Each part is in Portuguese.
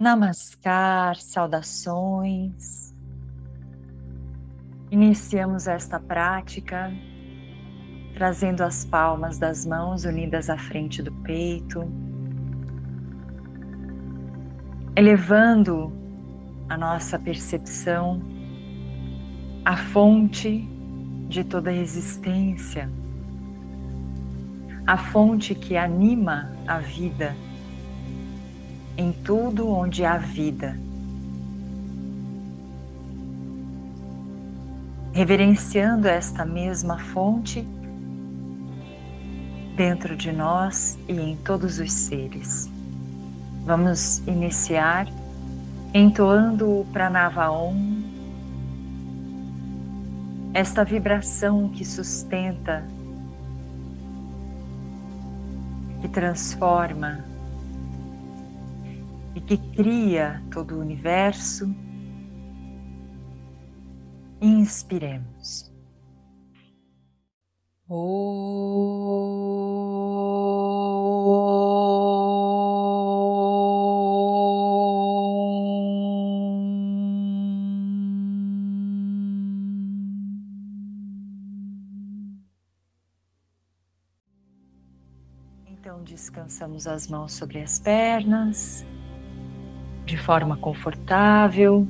Namaskar, saudações. Iniciamos esta prática trazendo as palmas das mãos unidas à frente do peito, elevando a nossa percepção à fonte de toda a existência, a fonte que anima a vida em tudo onde há vida. Reverenciando esta mesma fonte dentro de nós e em todos os seres. Vamos iniciar entoando o Pranava Om, esta vibração que sustenta, que transforma e que cria todo o universo. Inspiremos. Então descansamos as mãos sobre as pernas, de forma confortável,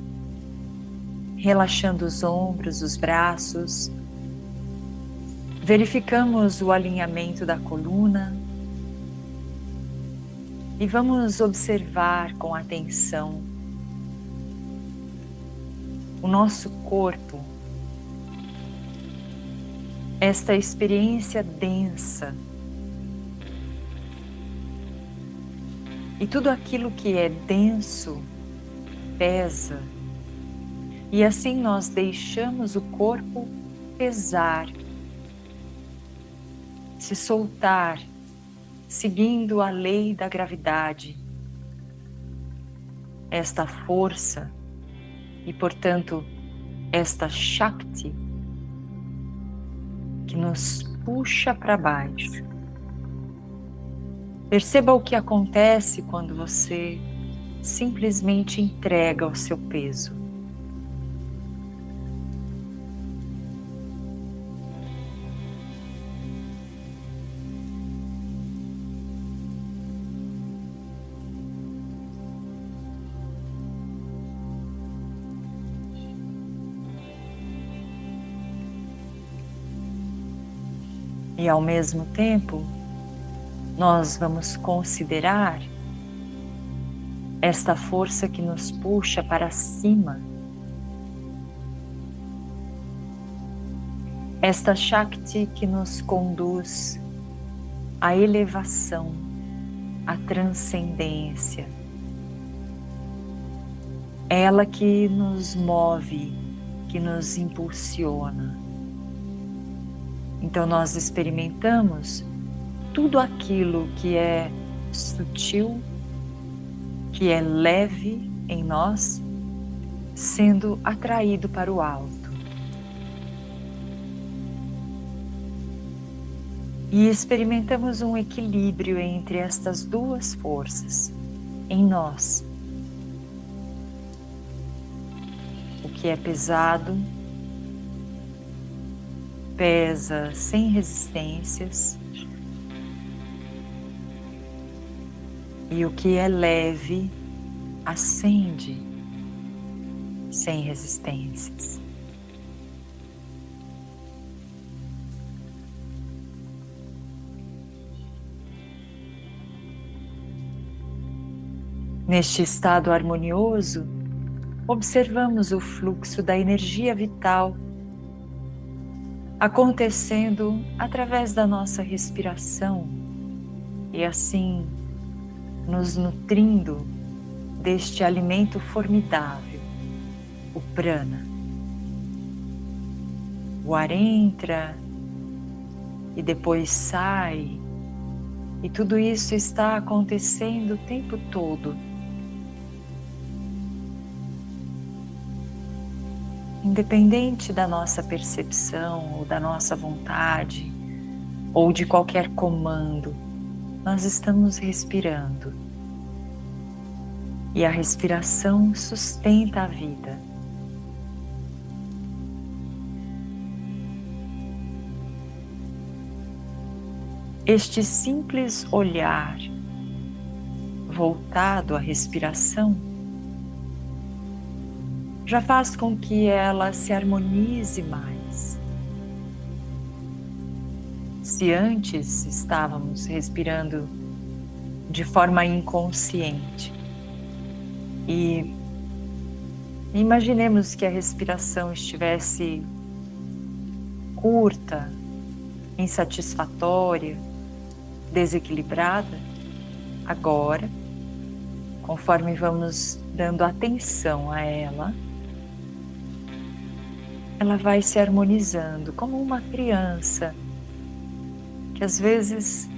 relaxando os ombros, os braços. Verificamos o alinhamento da coluna e vamos observar com atenção o nosso corpo, esta experiência densa e tudo aquilo que é denso pesa. E assim nós deixamos o corpo pesar, se soltar, seguindo a lei da gravidade. Esta força e, portanto, esta Shakti que nos puxa para baixo. Perceba o que acontece quando você simplesmente entrega o seu peso. E ao mesmo tempo, nós vamos considerar esta força que nos puxa para cima, esta Shakti que nos conduz à elevação, à transcendência. Ela que nos move, que nos impulsiona. Então nós experimentamos tudo aquilo que é sutil, que é leve em nós, sendo atraído para o alto. E experimentamos um equilíbrio entre estas duas forças em nós. O que é pesado pesa sem resistências, e o que é leve ascende sem resistências. Neste estado harmonioso, observamos o fluxo da energia vital acontecendo através da nossa respiração e assim nos nutrindo deste alimento formidável, o prana. O ar entra e depois sai, e tudo isso está acontecendo o tempo todo. Independente da nossa percepção ou da nossa vontade ou de qualquer comando, nós estamos respirando. E a respiração sustenta a vida. Este simples olhar voltado à respiração já faz com que ela se harmonize mais. Se antes estávamos respirando de forma inconsciente e imaginemos que a respiração estivesse curta, insatisfatória, desequilibrada, agora, conforme vamos dando atenção a ela, ela vai se harmonizando como uma criança que às vezes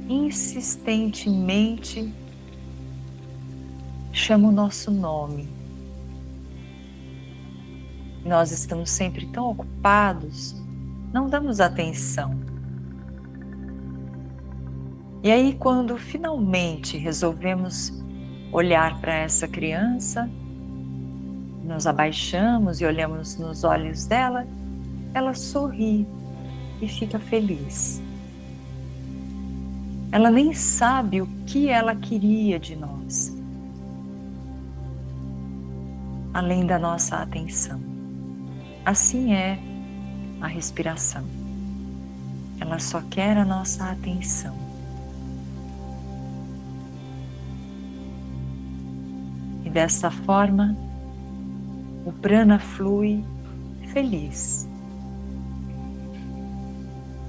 insistentemente chama o nosso nome. Nós estamos sempre tão ocupados, não damos atenção. E aí, quando finalmente resolvemos olhar para essa criança, nos abaixamos e olhamos nos olhos dela, ela sorri e fica feliz. Ela nem sabe o que ela queria de nós, além da nossa atenção. Assim é a respiração. Ela só quer a nossa atenção. E dessa forma, o prana flui feliz,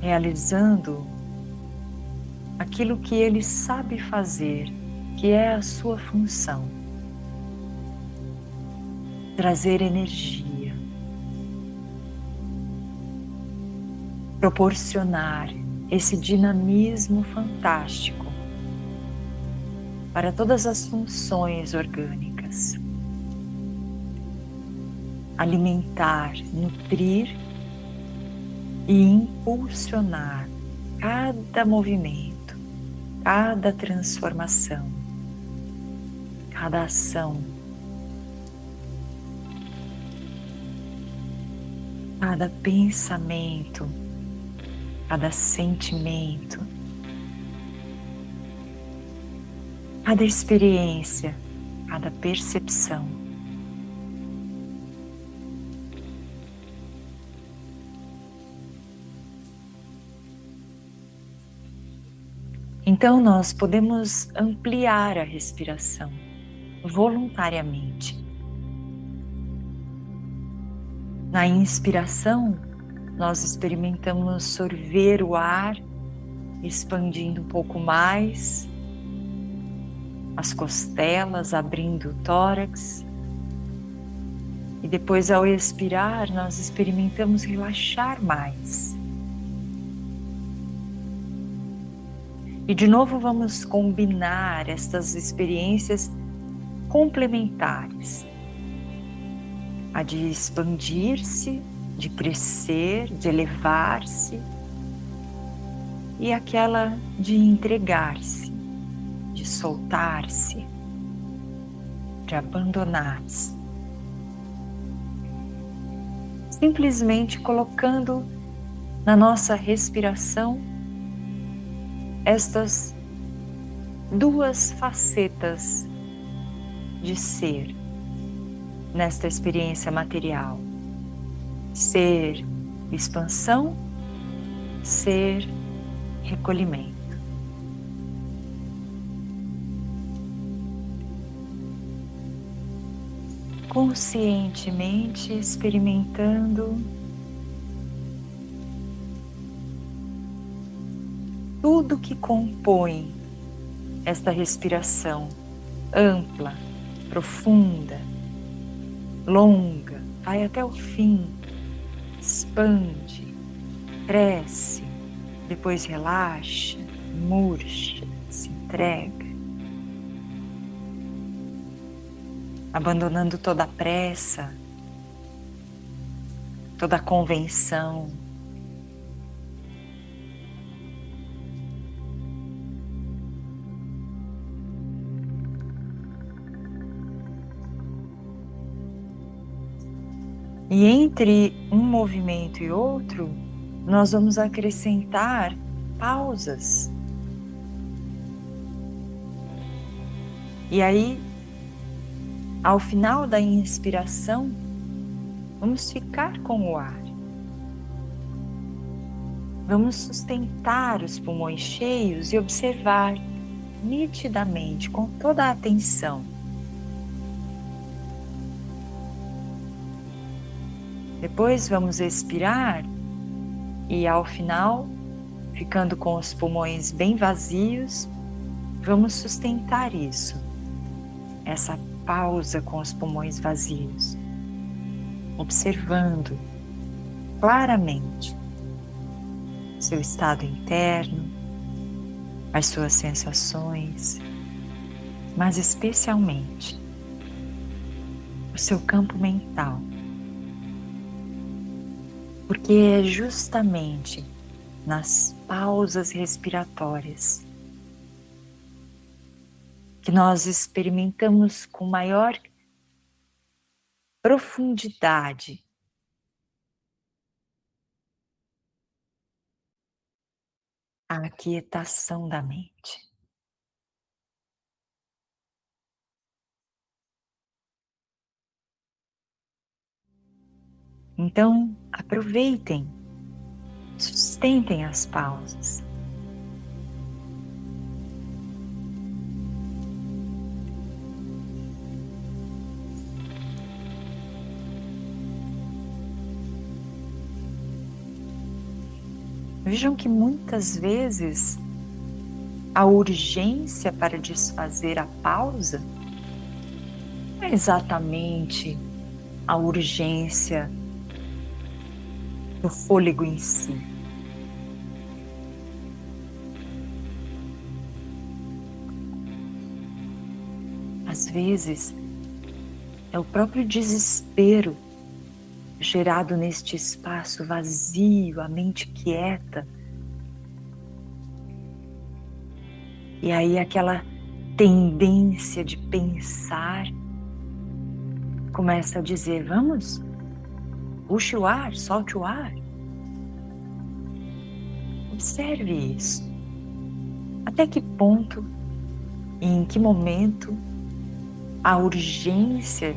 realizando aquilo que ele sabe fazer, que é a sua função: trazer energia, proporcionar esse dinamismo fantástico para todas as funções orgânicas. Alimentar, nutrir e impulsionar cada movimento, cada transformação, cada ação, cada pensamento, cada sentimento, cada experiência, cada percepção. Então nós podemos ampliar a respiração voluntariamente. Na inspiração, nós experimentamos sorver o ar, expandindo um pouco mais as costelas, abrindo o tórax. E depois, ao expirar, nós experimentamos relaxar mais. E de novo vamos combinar estas experiências complementares. A de expandir-se, de crescer, de elevar-se, e aquela de entregar-se, de soltar-se, de abandonar-se. Simplesmente colocando na nossa respiração estas duas facetas de ser nesta experiência material: ser expansão, ser recolhimento. Conscientemente experimentando tudo que compõe esta respiração ampla, profunda, longa, vai até o fim, expande, cresce, depois relaxa, murcha, se entrega, abandonando toda a pressa, toda a convenção. E entre um movimento e outro, nós vamos acrescentar pausas. E aí, ao final da inspiração, vamos ficar com o ar. Vamos sustentar os pulmões cheios e observar nitidamente, com toda a atenção. Depois vamos expirar e, ao final, ficando com os pulmões bem vazios, vamos sustentar isso, essa pausa com os pulmões vazios, observando claramente seu estado interno, as suas sensações, mas especialmente o seu campo mental. Porque é justamente nas pausas respiratórias que nós experimentamos com maior profundidade a aquietação da mente. Então, aproveitem, sustentem as pausas. Vejam que muitas vezes a urgência para desfazer a pausa não é exatamente a urgência do fôlego em si. Às vezes, é o próprio desespero gerado neste espaço vazio, a mente quieta. E aí aquela tendência de pensar começa a dizer: vamos, puxe o ar, solte o ar. Observe isso. Até que ponto e em que momento a urgência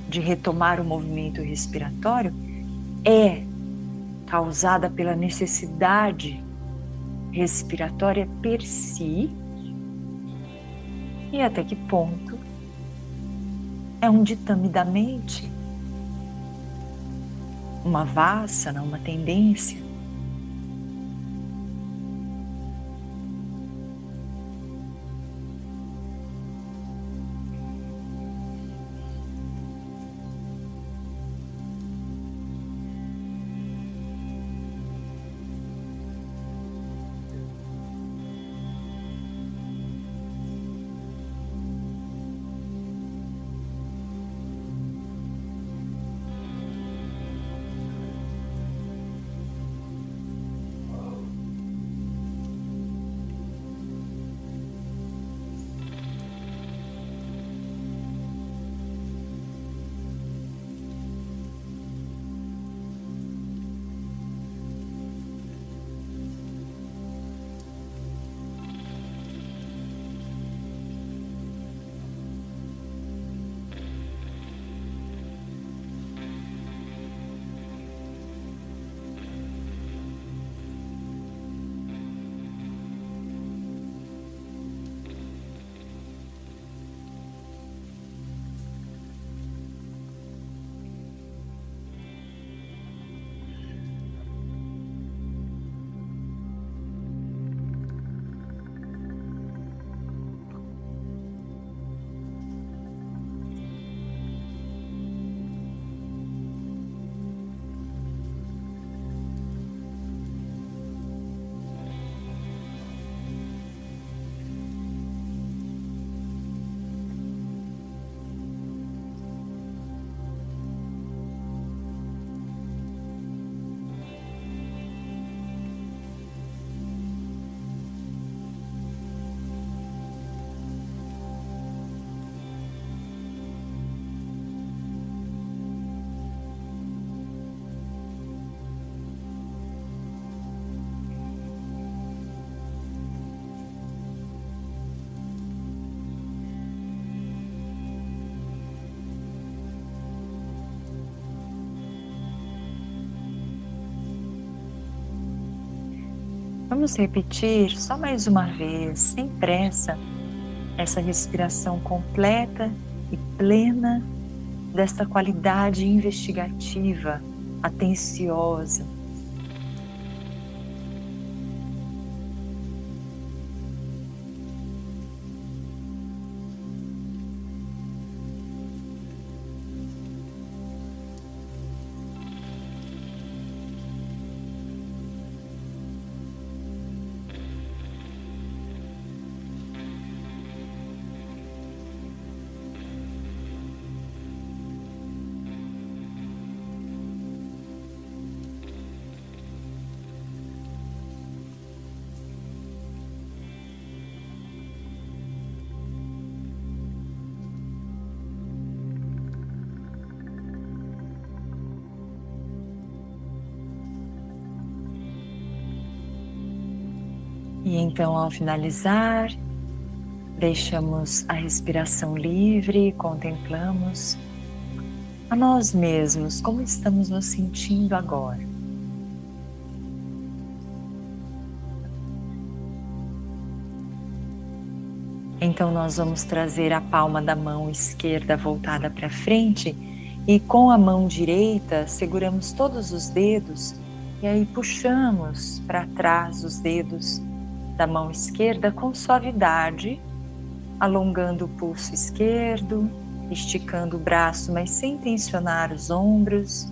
de retomar o movimento respiratório é causada pela necessidade respiratória per si, e até que ponto é um ditame da mente, uma vassana, uma tendência. Vamos repetir só mais uma vez, sem pressa, essa respiração completa e plena desta qualidade investigativa, atenciosa. E então, ao finalizar, deixamos a respiração livre e contemplamos a nós mesmos, como estamos nos sentindo agora. Então nós vamos trazer a palma da mão esquerda voltada para frente e com a mão direita seguramos todos os dedos e aí puxamos para trás os dedos da mão esquerda com suavidade, alongando o pulso esquerdo, esticando o braço, mas sem tensionar os ombros.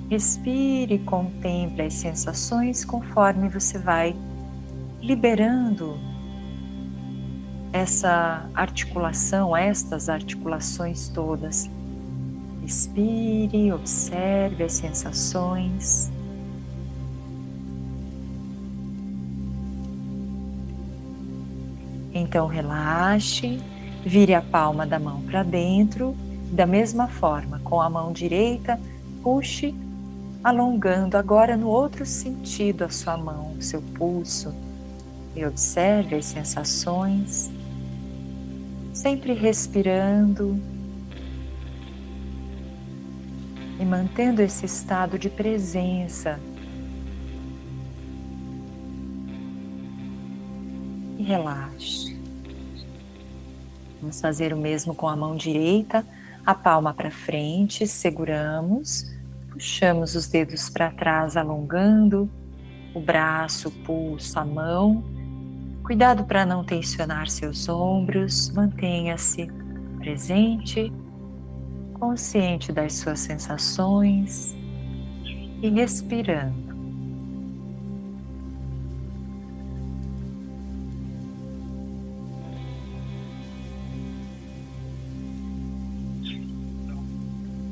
Respire e contemple as sensações conforme você vai liberando essa articulação, estas articulações todas. Respire, observe as sensações. Então relaxe, vire a palma da mão para dentro, da mesma forma, com a mão direita, puxe, alongando agora no outro sentido a sua mão, o seu pulso, e observe as sensações, sempre respirando e mantendo esse estado de presença. E relaxe. Vamos fazer o mesmo com a mão direita, a palma para frente, seguramos, puxamos os dedos para trás, alongando o braço, o pulso, a mão. Cuidado para não tensionar seus ombros, mantenha-se presente, consciente das suas sensações e respirando.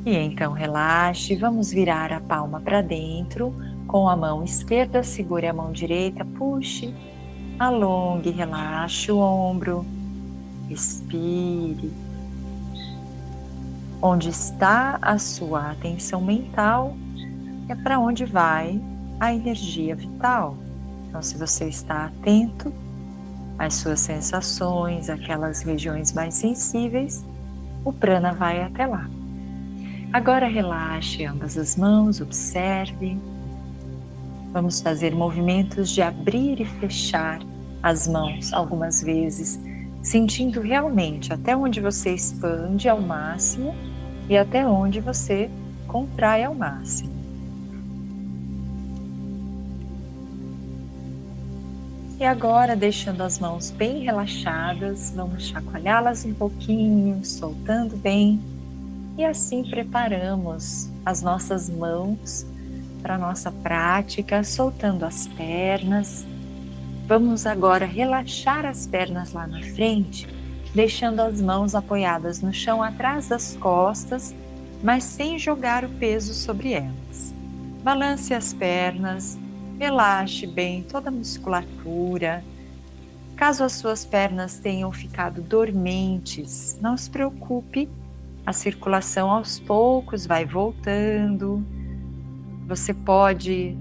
E então relaxe, vamos virar a palma para dentro, com a mão esquerda, segure a mão direita, puxe, alongue, relaxe o ombro, respire. Onde está a sua atenção mental é para onde vai a energia vital. Então, se você está atento às suas sensações, aquelas regiões mais sensíveis, o prana vai até lá. Agora relaxe ambas as mãos, observe. Vamos fazer movimentos de abrir e fechar as mãos algumas vezes, sentindo realmente até onde você expande ao máximo e até onde você contrai ao máximo. E agora, deixando as mãos bem relaxadas, vamos chacoalhá-las um pouquinho, soltando bem. E assim preparamos as nossas mãos para a nossa prática, soltando as pernas. Vamos agora relaxar as pernas lá na frente, deixando as mãos apoiadas no chão atrás das costas, mas sem jogar o peso sobre elas. Balance as pernas, relaxe bem toda a musculatura. Caso as suas pernas tenham ficado dormentes, não se preocupe. A circulação aos poucos vai voltando. Você pode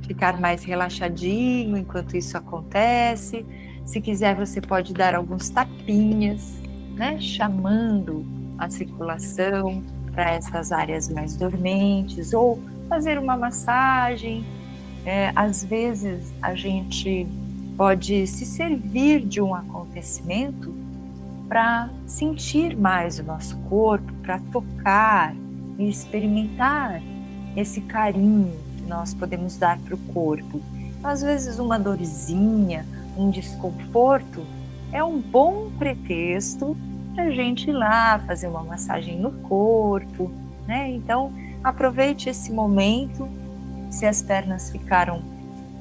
ficar mais relaxadinho enquanto isso acontece. Se quiser, você pode dar alguns tapinhas, né? Chamando a circulação para essas áreas mais dormentes, ou fazer uma massagem Às vezes a gente pode se servir de um acontecimento para sentir mais o nosso corpo, para tocar e experimentar esse carinho que nós podemos dar para o corpo. Às vezes uma dorzinha, um desconforto é um bom pretexto para a gente ir lá fazer uma massagem no corpo, né? Então aproveite esse momento, se as pernas ficaram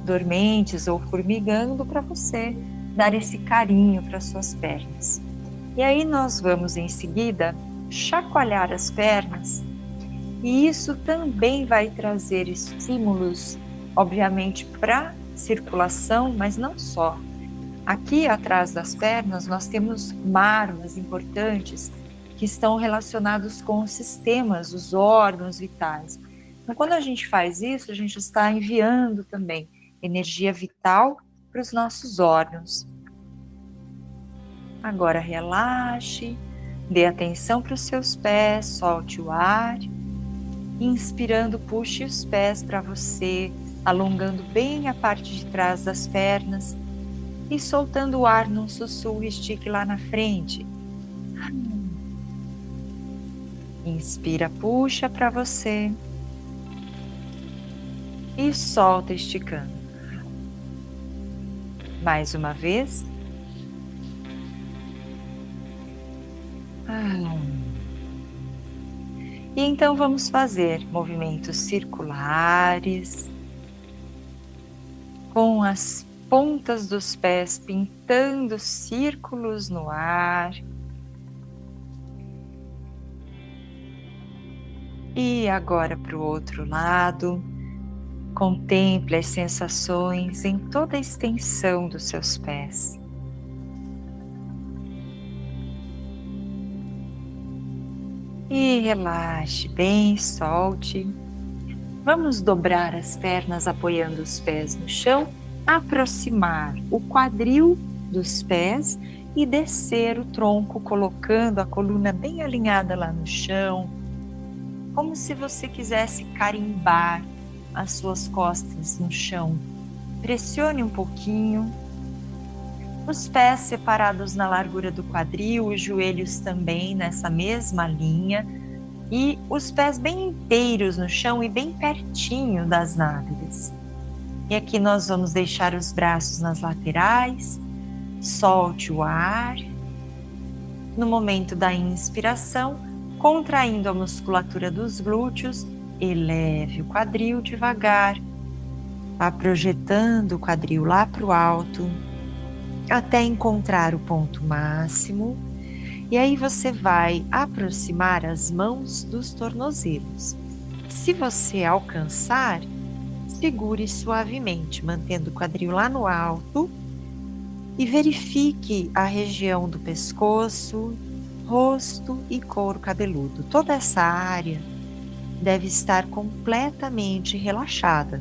dormentes ou formigando, para você dar esse carinho para suas pernas. E aí nós vamos em seguida chacoalhar as pernas, e isso também vai trazer estímulos, obviamente, para circulação, mas não só. Aqui atrás das pernas nós temos marmas importantes que estão relacionados com os sistemas, os órgãos vitais. Então, quando a gente faz isso, a gente está enviando também energia vital para os nossos órgãos. Agora relaxe, dê atenção para os seus pés, solte o ar. Inspirando, puxe os pés para você, alongando bem a parte de trás das pernas. E soltando o ar num sussurro, estique lá na frente. Inspira, puxa para você. E solta esticando. Mais uma vez. E então vamos fazer movimentos circulares, com as pontas dos pés pintando círculos no ar. E agora para o outro lado, contemple as sensações em toda a extensão dos seus pés. E relaxe bem, solte. Vamos dobrar as pernas apoiando os pés no chão, aproximar o quadril dos pés e descer o tronco, colocando a coluna bem alinhada lá no chão, como se você quisesse carimbar as suas costas no chão. Pressione um pouquinho. Os pés separados na largura do quadril, os joelhos também nessa mesma linha, e os pés bem inteiros no chão e bem pertinho das nádegas. E aqui nós vamos deixar os braços nas laterais, solte o ar. No momento da inspiração, contraindo a musculatura dos glúteos, eleve o quadril devagar, vá projetando o quadril lá para o alto, até encontrar o ponto máximo, e aí você vai aproximar as mãos dos tornozelos. Se você alcançar, segure suavemente, mantendo o quadril lá no alto, e verifique a região do pescoço, rosto e couro cabeludo. Toda essa área deve estar completamente relaxada.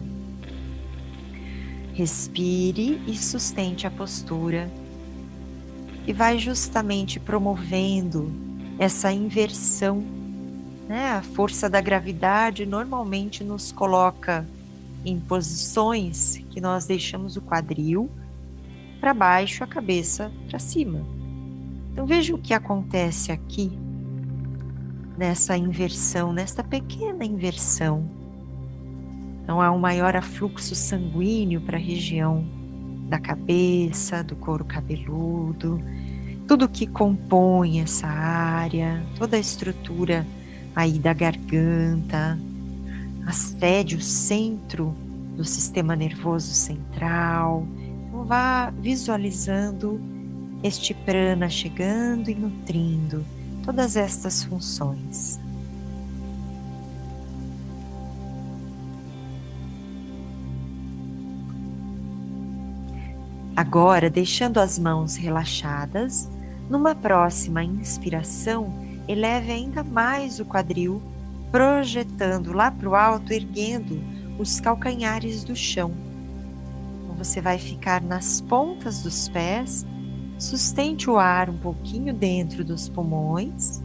Respire e sustente a postura, e vai justamente promovendo essa inversão, né? A força da gravidade normalmente nos coloca em posições que nós deixamos o quadril para baixo, a cabeça para cima. Então veja o que acontece aqui, nessa inversão, nesta pequena inversão. Então há um maior afluxo sanguíneo para a região da cabeça, do couro cabeludo, tudo que compõe essa área, toda a estrutura aí da garganta, acede o centro do sistema nervoso central. Então vá visualizando este prana chegando e nutrindo todas estas funções. Agora, deixando as mãos relaxadas, numa próxima inspiração, eleve ainda mais o quadril, projetando lá para o alto, erguendo os calcanhares do chão. Então, você vai ficar nas pontas dos pés, sustente o ar um pouquinho dentro dos pulmões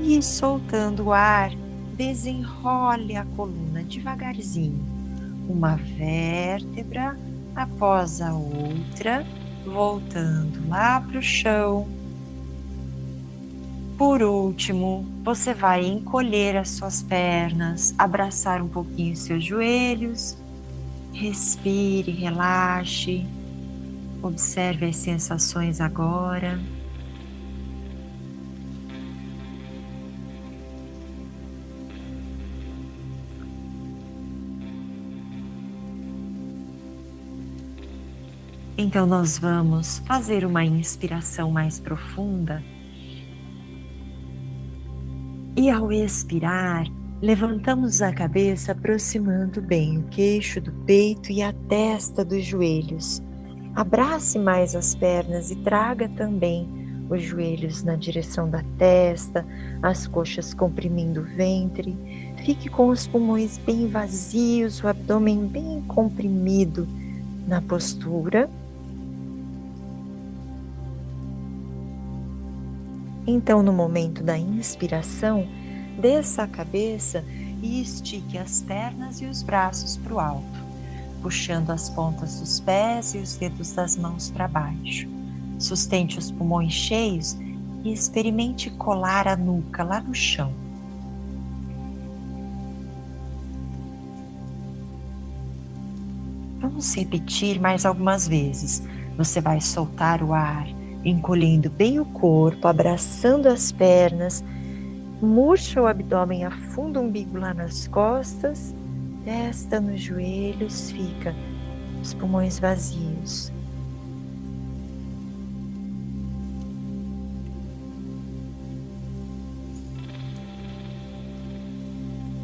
e soltando o ar, desenrole a coluna devagarzinho, uma vértebra após a outra, voltando lá para o chão. Por último, você vai encolher as suas pernas, abraçar um pouquinho seus joelhos, respire, relaxe, observe as sensações agora. Então nós vamos fazer uma inspiração mais profunda. E ao expirar, levantamos a cabeça aproximando bem o queixo do peito e a testa dos joelhos. Abrace mais as pernas e traga também os joelhos na direção da testa, as coxas comprimindo o ventre. Fique com os pulmões bem vazios, o abdômen bem comprimido na postura. Então, no momento da inspiração, desça a cabeça e estique as pernas e os braços para o alto, puxando as pontas dos pés e os dedos das mãos para baixo. Sustente os pulmões cheios e experimente colar a nuca lá no chão. Vamos repetir mais algumas vezes. Você vai soltar o ar, encolhendo bem o corpo, abraçando as pernas, murcha o abdômen, afunda o umbigo lá nas costas, testa nos joelhos, fica os pulmões vazios.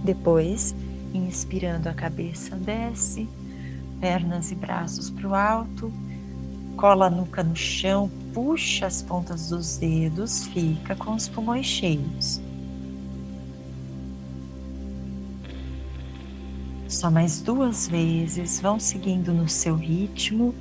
Depois, inspirando, a cabeça desce, pernas e braços para o alto, cola a nuca no chão, puxa as pontas dos dedos, fica com os pulmões cheios. Só mais 2 vezes, vão seguindo no seu ritmo.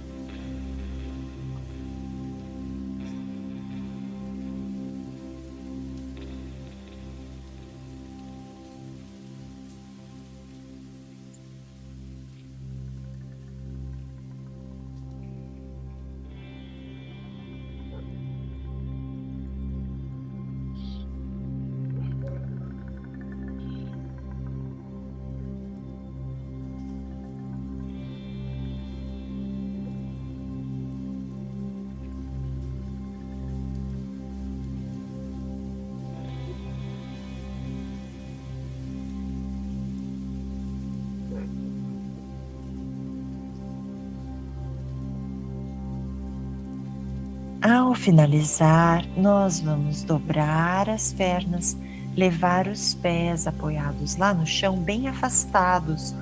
Ao finalizar, nós vamos dobrar as pernas, levar os pés apoiados lá no chão, bem afastados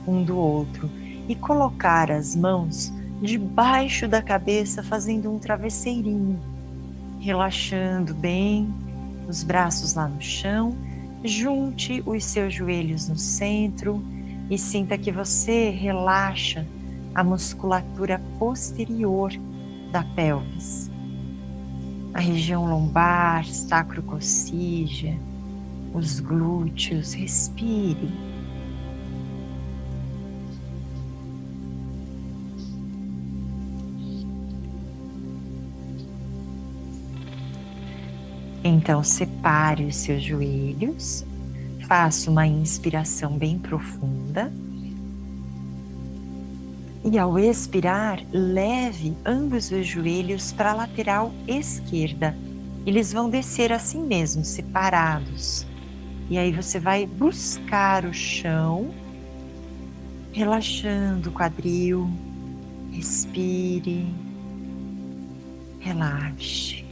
um do outro, e colocar as mãos debaixo da cabeça, fazendo um travesseirinho, relaxando bem os braços lá no chão. Junte os seus joelhos no centro e sinta que você relaxa a musculatura posterior da pelvis, a região lombar, sacrococcígea, os glúteos. Respire. Então, separe os seus joelhos, faça uma inspiração bem profunda. E ao expirar, leve ambos os joelhos para a lateral esquerda. Eles vão descer assim mesmo, separados. E aí você vai buscar o chão, relaxando o quadril. Respire, relaxe.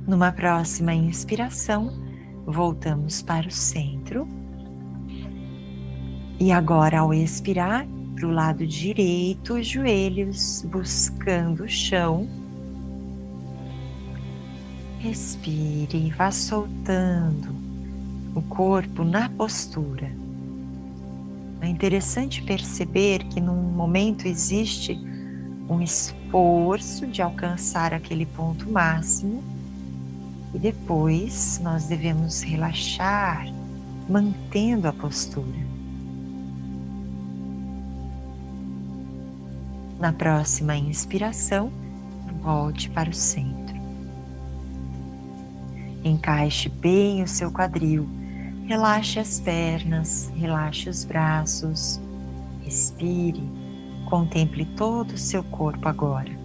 Numa próxima inspiração, voltamos para o centro. E agora, ao expirar, para o lado direito, os joelhos buscando o chão. Respire, vá soltando o corpo na postura. É interessante perceber que num momento existe um esforço de alcançar aquele ponto máximo e depois nós devemos relaxar, mantendo a postura. Na próxima inspiração, volte para o centro. Encaixe bem o seu quadril, relaxe as pernas, relaxe os braços, respire, contemple todo o seu corpo agora.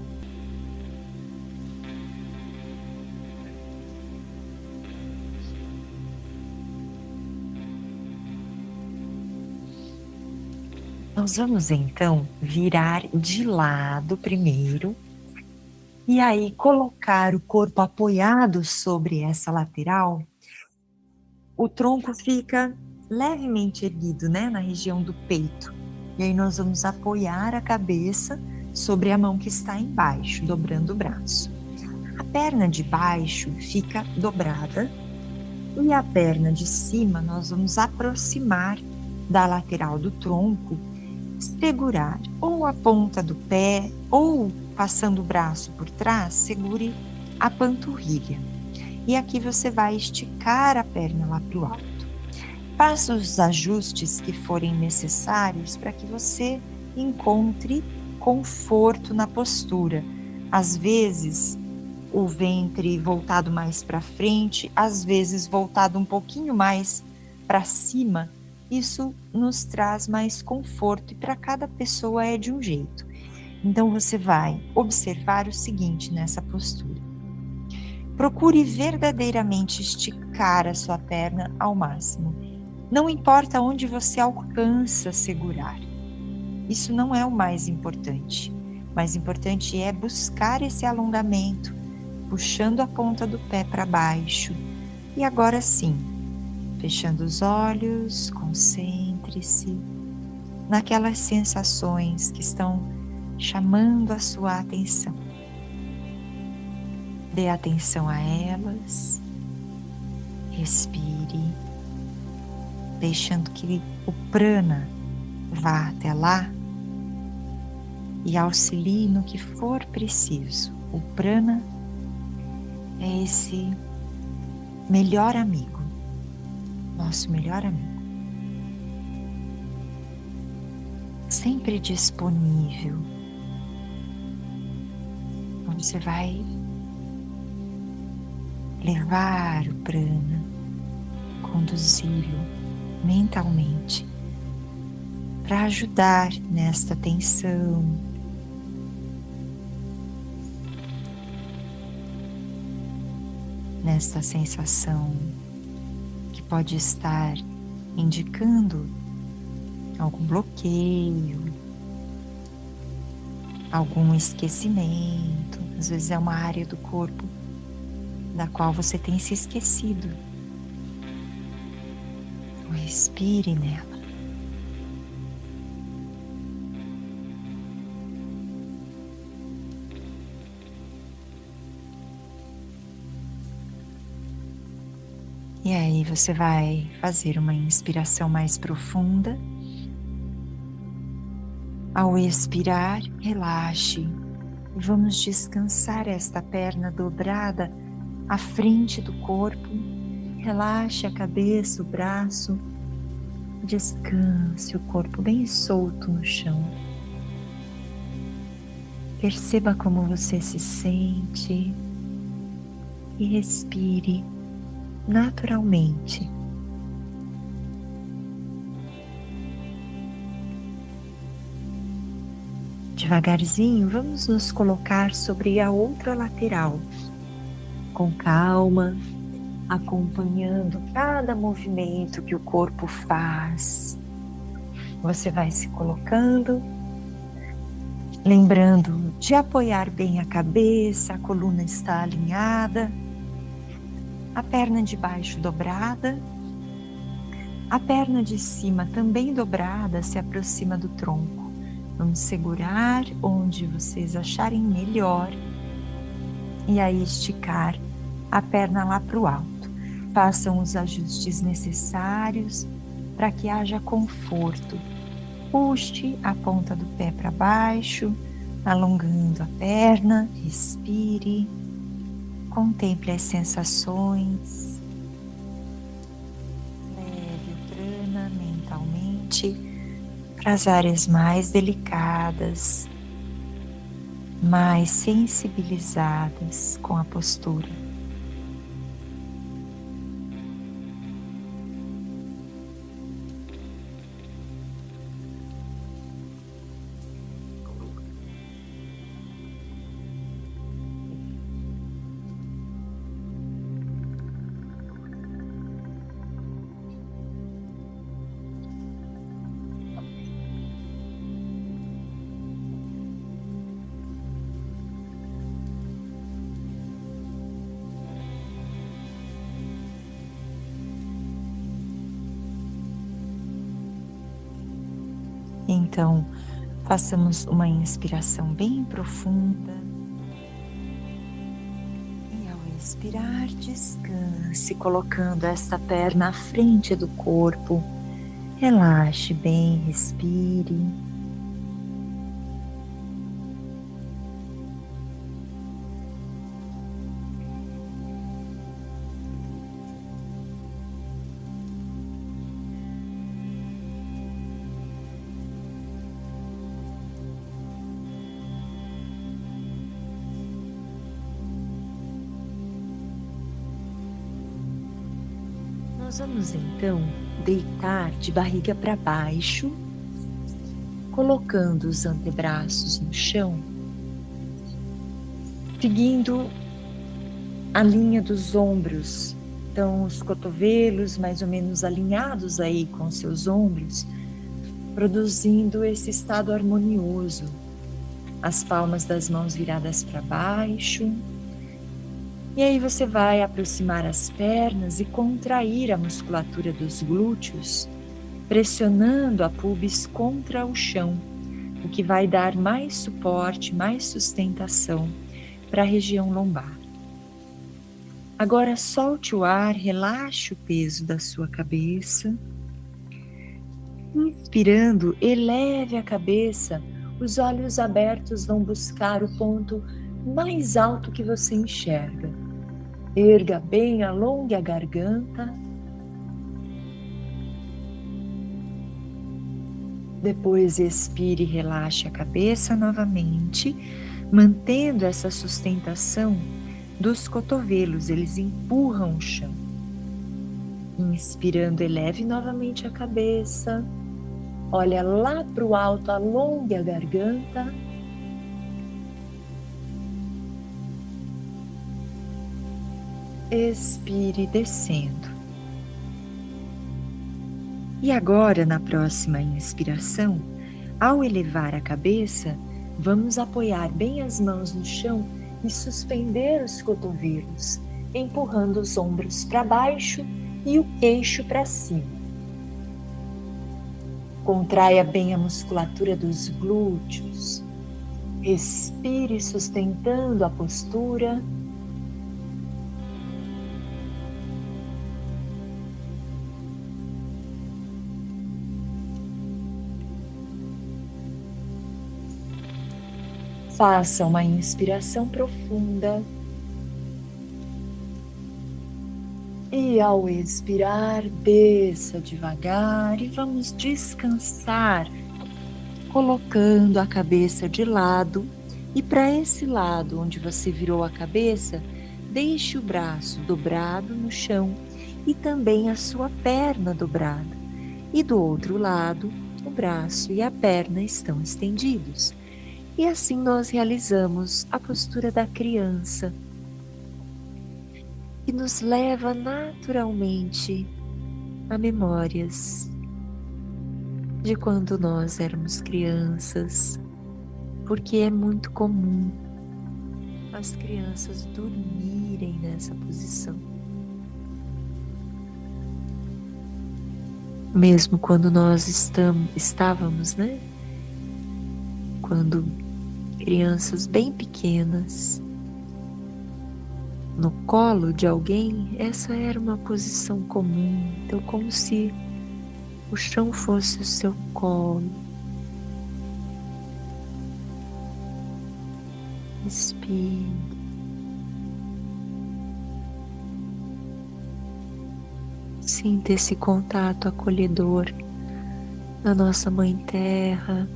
Nós vamos então virar de lado primeiro e aí colocar o corpo apoiado sobre essa lateral. O tronco fica levemente erguido, né, na região do peito. E aí nós vamos apoiar a cabeça sobre a mão que está embaixo, dobrando o braço. A perna de baixo fica dobrada e a perna de cima nós vamos aproximar da lateral do tronco, segurar ou a ponta do pé ou passando o braço por trás, segure a panturrilha. E aqui você vai esticar a perna lá para o alto. Faça os ajustes que forem necessários para que você encontre conforto na postura. Às vezes, o ventre voltado mais para frente, às vezes voltado um pouquinho mais para cima. Isso nos traz mais conforto e para cada pessoa é de um jeito. Então você vai observar o seguinte nessa postura. Procure verdadeiramente esticar a sua perna ao máximo. Não importa onde você alcança segurar. Isso não é o mais importante. O mais importante é buscar esse alongamento, puxando a ponta do pé para baixo. E agora sim, fechando os olhos, concentre-se naquelas sensações que estão chamando a sua atenção. Dê atenção a elas, respire, deixando que o prana vá até lá e auxilie no que for preciso. O prana é esse melhor amigo, nosso melhor amigo, sempre disponível. Então você vai levar o prana, conduzi-lo mentalmente para ajudar nesta tensão, nesta sensação que pode estar indicando algum bloqueio, algum esquecimento. Às vezes é uma área do corpo da qual você tem se esquecido. Então, respire nela. E aí você vai fazer uma inspiração mais profunda. Ao expirar, relaxe. E vamos descansar esta perna dobrada à frente do corpo. Relaxe a cabeça, o braço. Descanse o corpo bem solto no chão. Perceba como você se sente e respire naturalmente. Devagarzinho, vamos nos colocar sobre a outra lateral, com calma, acompanhando cada movimento que o corpo faz. Você vai se colocando, lembrando de apoiar bem a cabeça, a coluna está alinhada, a perna de baixo dobrada, a perna de cima também dobrada se aproxima do tronco. Vamos segurar onde vocês acharem melhor e aí esticar a perna lá para o alto. Façam os ajustes necessários para que haja conforto Puxe a ponta do pé para baixo, alongando a perna, respire, contemple as sensações, leve o prana mentalmente para as áreas mais delicadas, mais sensibilizadas com a postura. Então, façamos uma inspiração bem profunda e ao expirar, descanse, colocando esta perna à frente do corpo. Relaxe bem, respire. Nós vamos então deitar de barriga para baixo, colocando os antebraços no chão, seguindo a linha dos ombros. Então, os cotovelos mais ou menos alinhados aí com seus ombros, produzindo esse estado harmonioso. As palmas das mãos viradas para baixo. E aí você vai aproximar as pernas e contrair a musculatura dos glúteos, pressionando a pubis contra o chão, o que vai dar mais suporte, mais sustentação para a região lombar. Agora solte o ar, relaxe o peso da sua cabeça. Inspirando, eleve a cabeça, os olhos abertos vão buscar o ponto mais alto que você enxerga. Erga bem, alongue a garganta. Depois expire e relaxe a cabeça novamente, mantendo essa sustentação dos cotovelos, eles empurram o chão. Inspirando, eleve novamente a cabeça. Olha lá para o alto, alongue a garganta. Expire descendo. E agora, na próxima inspiração, ao elevar a cabeça, vamos apoiar bem as mãos no chão e suspender os cotovelos, empurrando os ombros para baixo e o queixo para cima. Contraia bem a musculatura dos glúteos. Respire sustentando a postura. Faça uma inspiração profunda e ao expirar, desça devagar e vamos descansar, colocando a cabeça de lado e para esse lado onde você virou a cabeça, deixe o braço dobrado no chão e também a sua perna dobrada. E do outro lado, o braço e a perna estão estendidos. E assim nós realizamos a postura da criança, que nos leva naturalmente a memórias de quando nós éramos crianças, porque é muito comum as crianças dormirem nessa posição. Mesmo quando nós estávamos, né? Quando crianças bem pequenas, no colo de alguém, essa era uma posição comum. Então, como se o chão fosse o seu colo, Respire. Sinta esse contato acolhedor da nossa Mãe Terra.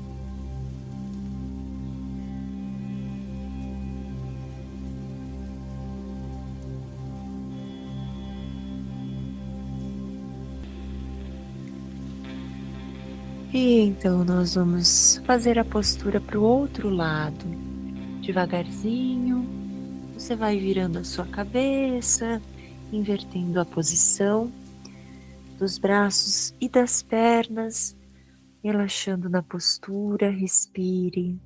E então nós vamos fazer a postura para o outro lado. Devagarzinho, você vai virando a sua cabeça, invertendo a posição dos braços e das pernas, relaxando na postura. Respire.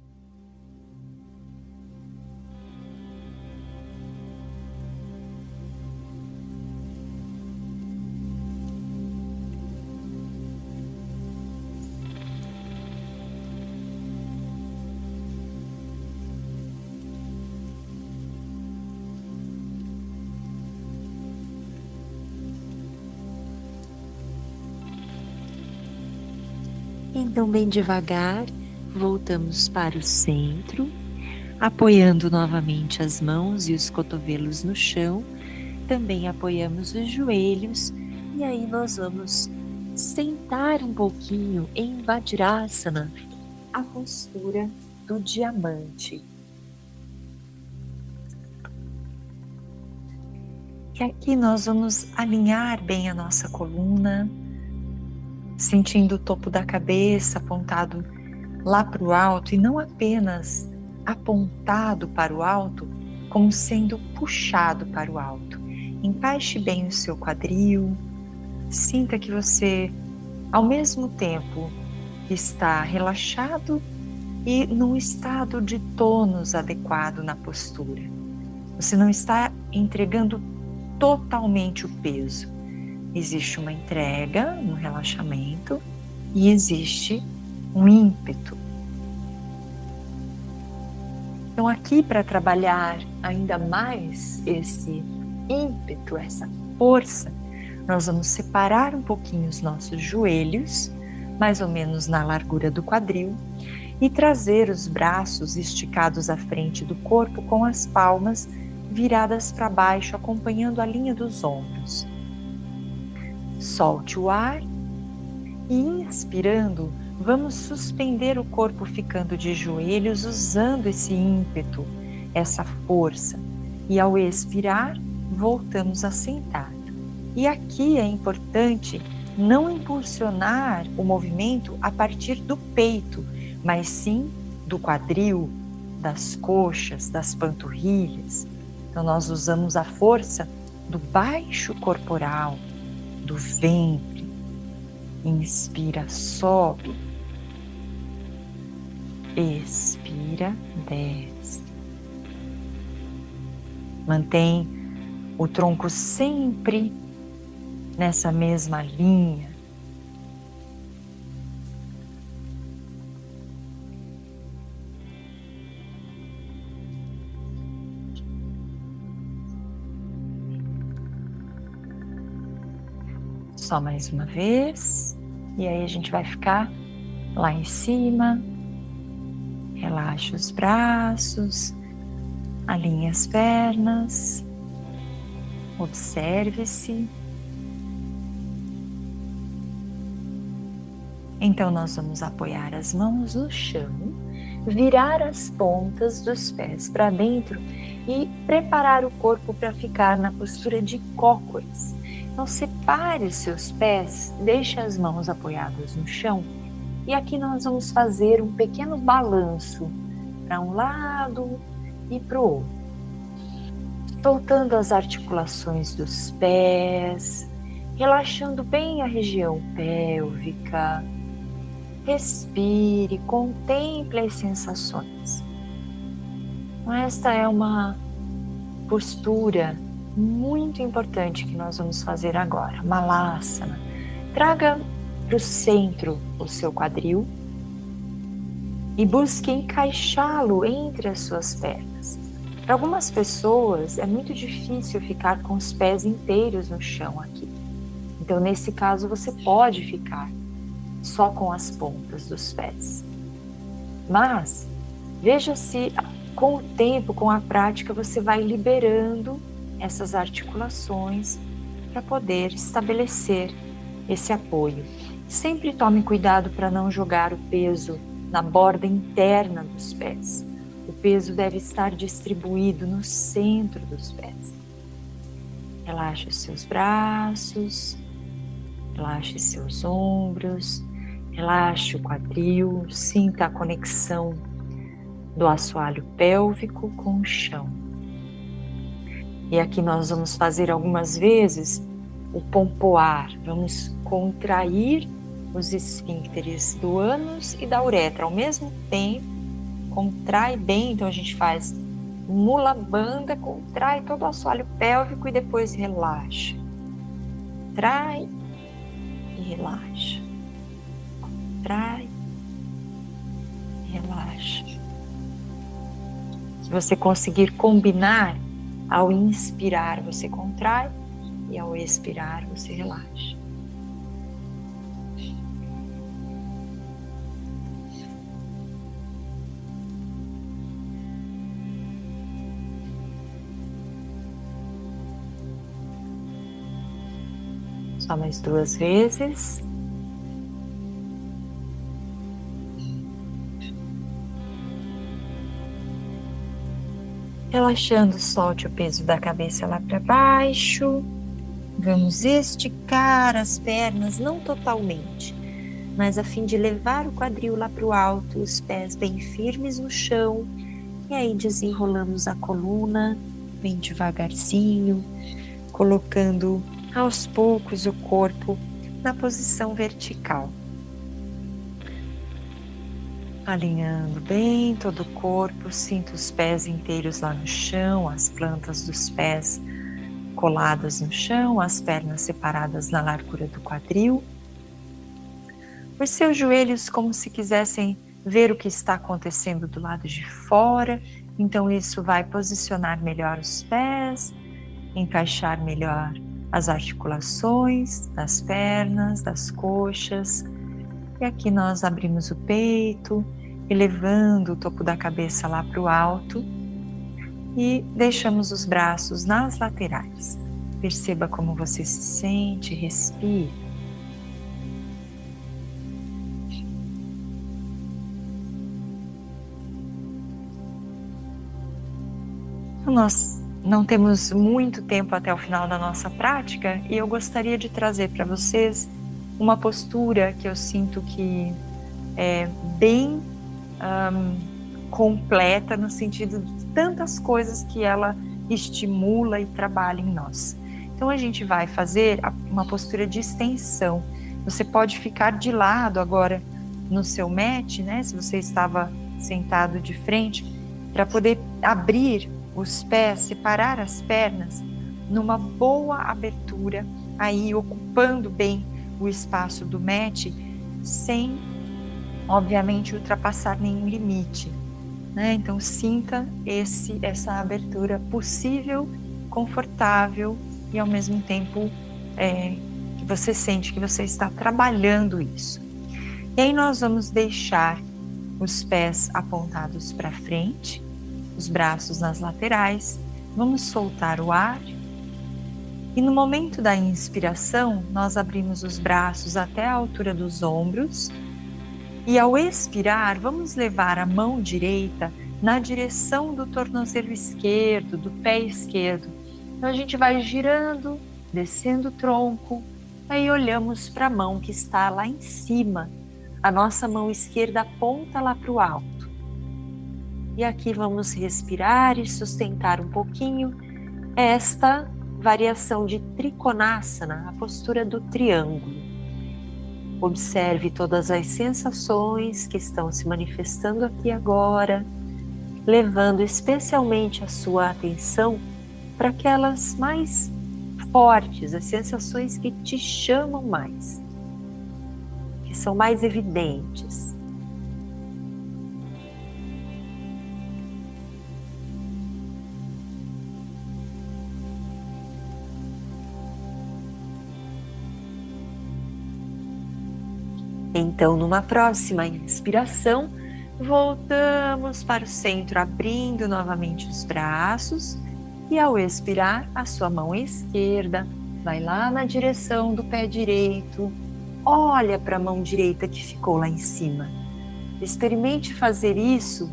Então, bem devagar, voltamos para o centro, apoiando novamente as mãos e os cotovelos no chão. Também apoiamos os joelhos e aí nós vamos sentar um pouquinho em Vajrasana, a postura do diamante. E aqui nós vamos alinhar bem a nossa coluna, sentindo o topo da cabeça apontado lá para o alto e não apenas apontado para o alto, como sendo puxado para o alto. Encaixe bem o seu quadril, sinta que você, ao mesmo tempo, está relaxado e num estado de tônus adequado na postura. Você não está entregando totalmente o peso. Existe uma entrega, um relaxamento e existe um ímpeto. Então, aqui para trabalhar ainda mais esse ímpeto, essa força, nós vamos separar um pouquinho os nossos joelhos, mais ou menos na largura do quadril, e trazer os braços esticados à frente do corpo com as palmas viradas para baixo, acompanhando a linha dos ombros. Solte o ar e, inspirando, vamos suspender o corpo ficando de joelhos, usando esse ímpeto, essa força. E ao expirar, voltamos a sentar. E aqui é importante não impulsionar o movimento a partir do peito, mas sim do quadril, das coxas, das panturrilhas. Então nós usamos a força do baixo corporal, do ventre. Inspira, sobe. Expira, desce. Mantém o tronco sempre nessa mesma linha. Só mais uma vez. E aí a gente vai ficar lá em cima. Relaxa os braços, alinhe as pernas, observe-se. Então nós vamos apoiar as mãos no chão, virar as pontas dos pés para dentro e preparar o corpo para ficar na postura de cócoras. Então separe os seus pés, deixe as mãos apoiadas no chão e aqui nós vamos fazer um pequeno balanço para um lado e para o outro, soltando as articulações dos pés, relaxando bem a região pélvica. Respire, contemple as sensações. Esta é uma postura muito importante que nós vamos fazer agora, Malasana. Traga para o centro o seu quadril e busque encaixá-lo entre as suas pernas. Para algumas pessoas é muito difícil ficar com os pés inteiros no chão aqui. Então, nesse caso, você pode ficar só com as pontas dos pés. Mas veja se com o tempo, com a prática, você vai liberando essas articulações para poder estabelecer esse apoio. Sempre tome cuidado para não jogar o peso na borda interna dos pés. O peso deve estar distribuído no centro dos pés. Relaxe os seus braços, relaxe seus ombros, relaxe o quadril, sinta a conexão do assoalho pélvico com o chão. E aqui nós vamos fazer algumas vezes o pompoar. Vamos contrair os esfíncteres do ânus e da uretra ao mesmo tempo. Contrai bem, então a gente faz mula banda, contrai todo o assoalho pélvico e depois relaxa. Contrai e relaxa. Contrai e relaxa. Se você conseguir combinar, ao inspirar você contrai e ao expirar você relaxa. Só mais 2 vezes. Relaxando, solte o peso da cabeça lá para baixo. Vamos esticar as pernas, não totalmente, mas a fim de levar o quadril lá para o alto, os pés bem firmes no chão. E aí desenrolamos a coluna, bem devagarzinho, colocando aos poucos o corpo na posição vertical. Alinhando bem todo o corpo, sinta os pés inteiros lá no chão, as plantas dos pés coladas no chão, as pernas separadas na largura do quadril. Os seus joelhos como se quisessem ver o que está acontecendo do lado de fora, então isso vai posicionar melhor os pés, encaixar melhor as articulações das pernas, das coxas. E aqui nós abrimos o peito, elevando o topo da cabeça lá para o alto e deixamos os braços nas laterais. Perceba como você se sente, respire. Nós não temos muito tempo até o final da nossa prática e eu gostaria de trazer para vocês uma postura que eu sinto que é bem completa no sentido de tantas coisas que ela estimula e trabalha em nós. Então a gente vai fazer uma postura de extensão. Você pode ficar de lado agora no seu mat, né? Se você estava sentado de frente, para poder abrir os pés, separar as pernas numa boa abertura, aí ocupando bem o espaço do mat, sem, obviamente, ultrapassar nenhum limite, né? Então sinta essa abertura possível, confortável e ao mesmo tempo que você sente que você está trabalhando isso. E aí nós vamos deixar os pés apontados para frente, os braços nas laterais, vamos soltar o ar e no momento da inspiração nós abrimos os braços até a altura dos ombros e ao expirar vamos levar a mão direita na direção do tornozelo esquerdo, do pé esquerdo. Então a gente vai girando, descendo o tronco, aí olhamos para a mão que está lá em cima, a nossa mão esquerda aponta lá para o alto. E aqui vamos respirar e sustentar um pouquinho esta variação de Trikonasana, a postura do triângulo. Observe todas as sensações que estão se manifestando aqui agora, levando especialmente a sua atenção para aquelas mais fortes, as sensações que te chamam mais, que são mais evidentes. Então, numa próxima inspiração, Voltamos para o centro, abrindo novamente os braços. E ao expirar, a sua mão esquerda vai lá na direção do pé direito. Olha para a mão direita que ficou lá em cima. Experimente fazer isso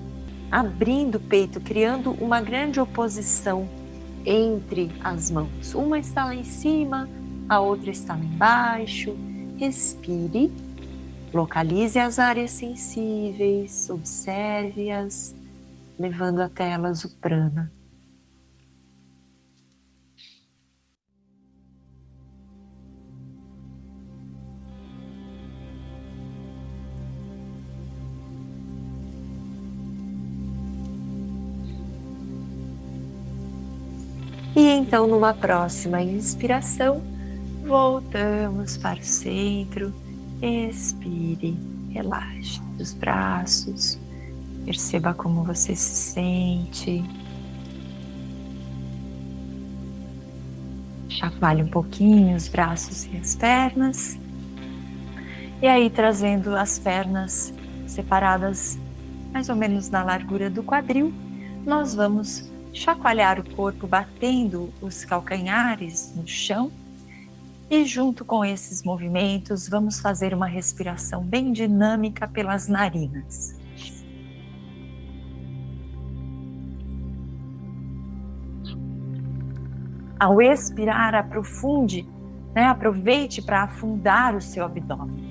abrindo o peito, criando uma grande oposição entre as mãos. Uma está lá em cima, a outra está lá embaixo. Respire, localize as áreas sensíveis, observe-as, levando até elas o prana. E então, numa próxima inspiração, voltamos para o centro. Expire, relaxe os braços, perceba como você se sente. Chacoalhe um pouquinho os braços e as pernas. E aí, trazendo as pernas separadas mais ou menos na largura do quadril, nós vamos chacoalhar o corpo, batendo os calcanhares no chão. E junto com esses movimentos, vamos fazer uma respiração bem dinâmica pelas narinas. Ao expirar, aprofunde, aproveite para afundar o seu abdômen.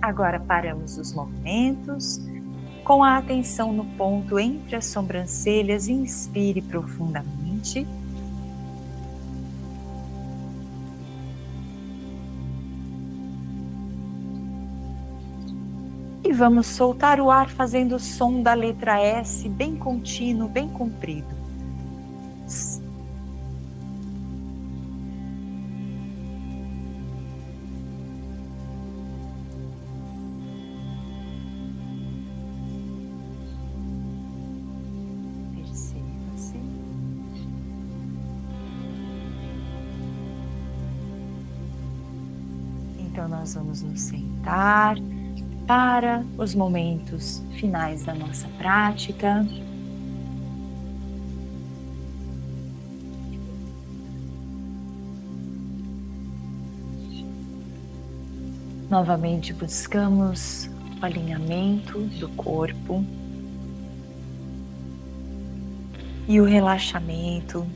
Agora paramos os movimentos, com a atenção no ponto entre as sobrancelhas. Inspire profundamente. E vamos soltar o ar fazendo o som da letra S, bem contínuo, bem comprido. Perceba-se. Então nós vamos nos sentar para os momentos finais da nossa prática. Novamente buscamos o alinhamento do corpo e o relaxamento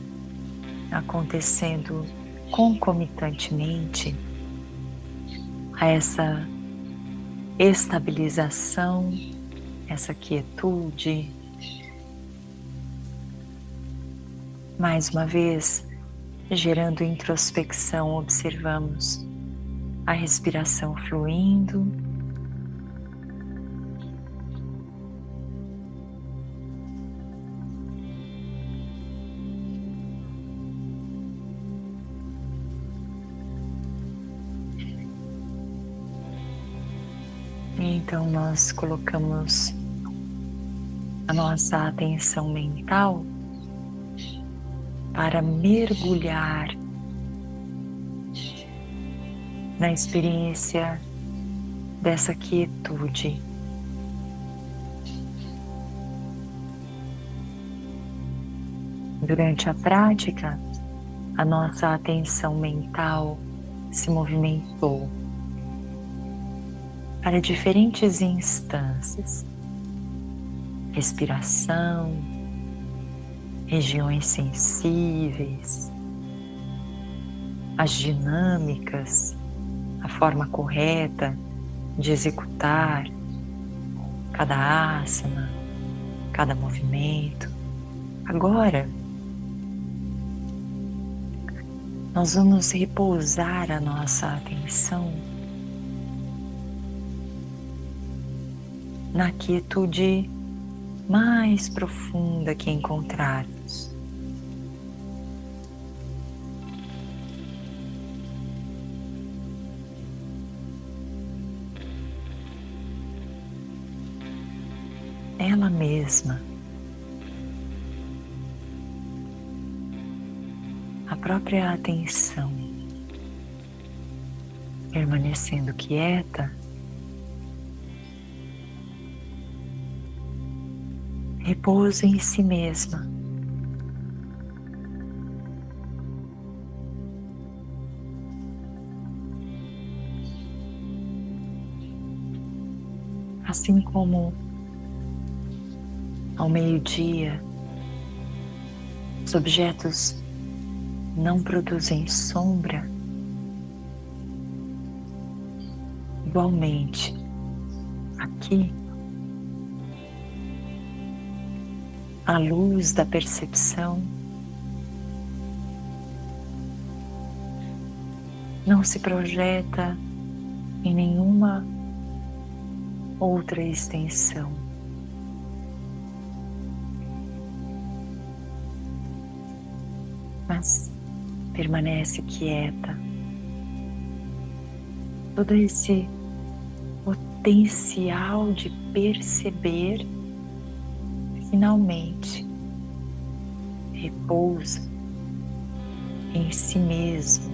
acontecendo concomitantemente a essa estabilização, essa quietude. Mais uma vez, gerando introspecção, observamos a respiração fluindo. Então nós colocamos a nossa atenção mental para mergulhar na experiência dessa quietude. Durante a prática, a nossa atenção mental se movimentou para diferentes instâncias: respiração, regiões sensíveis, as dinâmicas, a forma correta de executar cada asana, cada movimento. Agora, nós vamos repousar a nossa atenção na quietude mais profunda que encontrarmos. ela mesma, a própria atenção, permanecendo quieta, repousa em si mesma. Assim como ao meio-dia os objetos não produzem sombra, igualmente aqui a luz da percepção não se projeta em nenhuma outra extensão. Mas permanece quieta. Todo esse potencial de perceber finalmente repousa em si mesmo.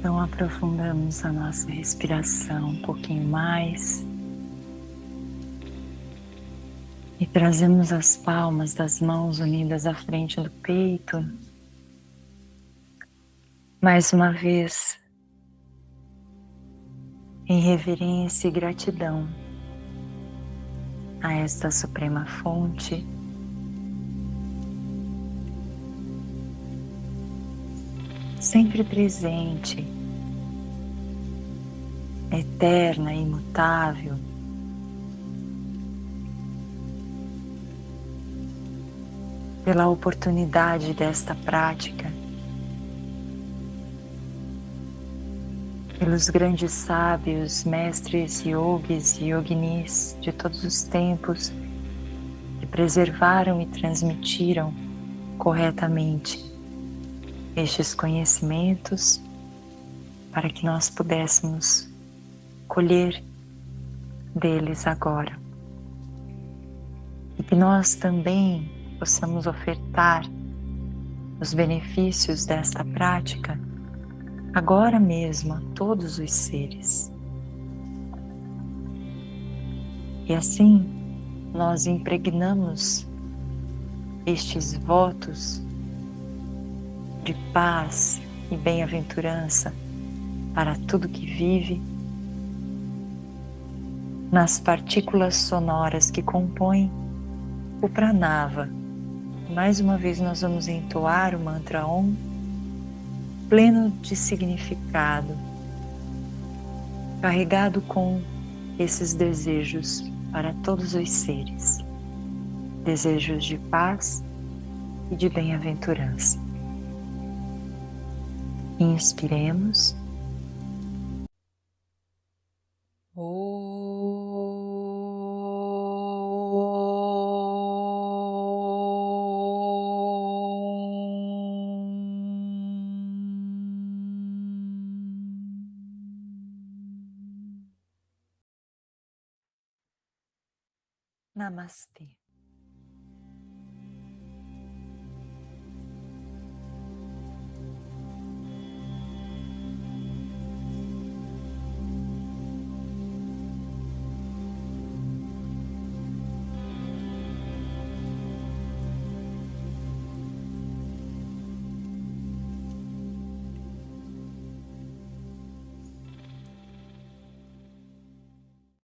Então aprofundamos a nossa respiração um pouquinho mais e trazemos as palmas das mãos unidas à frente do peito. Mais uma vez, em reverência e gratidão a esta Suprema Fonte, sempre presente, eterna e imutável, pela oportunidade desta prática, pelos grandes sábios, mestres, yogis e yoginis de todos os tempos que preservaram e transmitiram corretamente estes conhecimentos para que nós pudéssemos colher deles agora. E que nós também possamos ofertar os benefícios desta prática agora mesmo a todos os seres. E assim nós impregnamos estes votos de paz e bem-aventurança para tudo que vive nas partículas sonoras que compõem o pranava. Mais uma vez nós vamos entoar o mantra Om, pleno de significado, carregado com esses desejos para todos os seres, desejos de paz e de bem-aventurança. Inspiremos. Namastê.